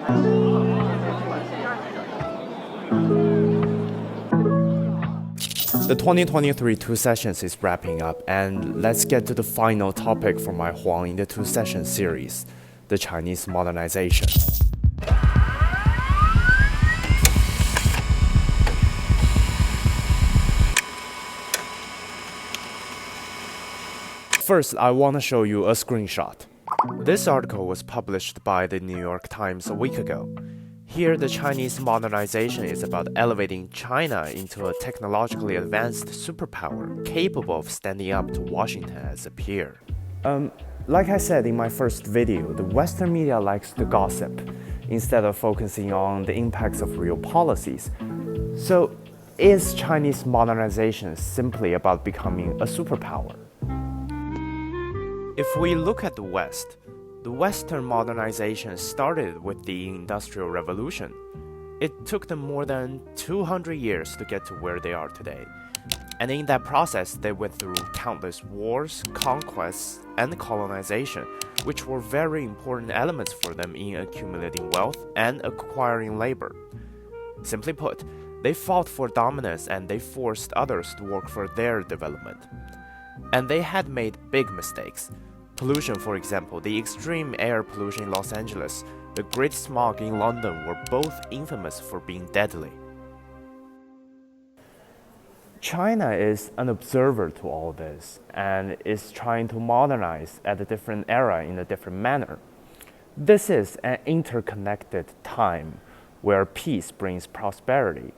The 2023 two sessions is wrapping up, and let's get to the final topic for my Huang in the two session series, the Chinese modernization. First, I want to show you a screenshot. This article was published by the New York Times a week ago. Here, the Chinese modernization is about elevating China into a technologically advanced superpower capable of standing up to Washington as a peer. Like I said in my first video, the Western media likes to gossip instead of focusing on the impacts of real policies. So, is Chinese modernization simply about becoming a superpower? If we look at the West, the Western modernization started with the Industrial Revolution. It took them more than 200 years to get to where they are today. And in that process, they went through countless wars, conquests, and colonization, which were very important elements for them in accumulating wealth and acquiring labor. Simply put, they fought for dominance and they forced others to work for their development. And they had made big mistakes. Pollution, for example, the extreme air pollution in Los Angeles, the great smog in London were both infamous for being deadly. China is an observer to all this and is trying to modernize at a different era in a different manner. This is an interconnected time where peace brings prosperity,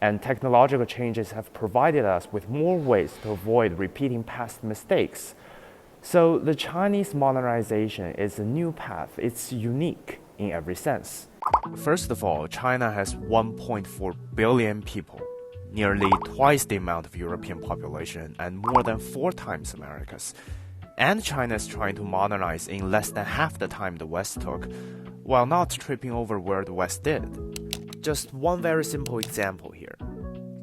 and technological changes have provided us with more ways to avoid repeating past mistakes. So the Chinese modernization is a new path. It's unique in every sense. First of all, China has 1.4 billion people, nearly twice the amount of European population and more than 4 times America's. And China is trying to modernize in less than half the time the West took, while not tripping over where the West did. Just one very simple example here.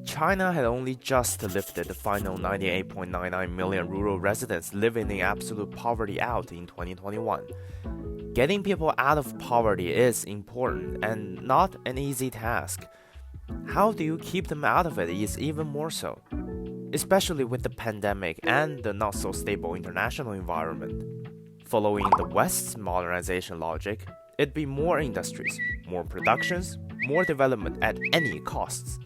China had only just lifted the final 98.99 million rural residents living in absolute poverty out in 2021. Getting people out of poverty is important and not an easy task. How do you keep them out of it is even more so, especially with the pandemic and the not-so-stable international environment. Following the West's modernization logic, it'd be more industries, more productions, more development at any costs.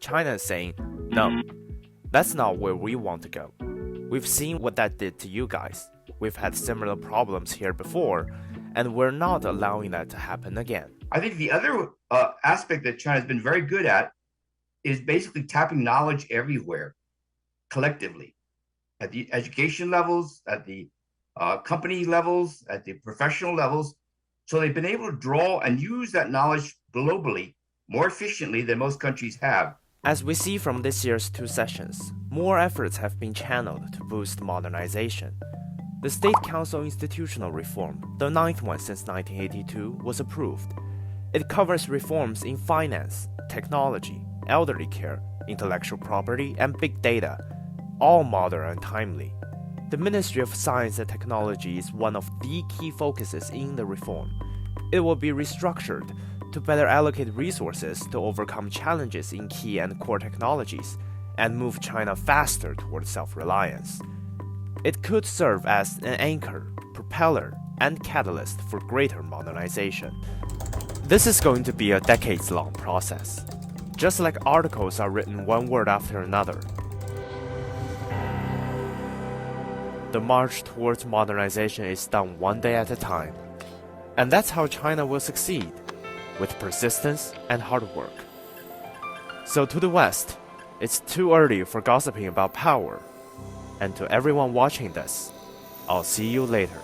China is saying, no, that's not where we want to go. We've seen what that did to you guys. We've had similar problems here before, and we're not allowing that to happen again. I think the other aspect that China's been very good at is basically tapping knowledge everywhere, collectively, at the education levels, at the company levels, at the professional levels. So they've been able to draw and use that knowledge globally more efficiently than most countries have. As we see from this year's two sessions, more efforts have been channeled to boost modernization. The State Council institutional reform, the 9th one since 1982, was approved. It covers reforms in finance, technology, elderly care, intellectual property, and big data, all modern and timely. The Ministry of Science and Technology is one of the key focuses in the reform. It will be restructured to better allocate resources to overcome challenges in key and core technologies and move China faster towards self-reliance. It could serve as an anchor, propeller, and catalyst for greater modernization. This is going to be a decades-long process. Just like articles are written one word after another. The march towards modernization is done one day at a time. And that's how China will succeed, with persistence and hard work. So to the West, it's too early for gossiping about power. And to everyone watching this, I'll see you later.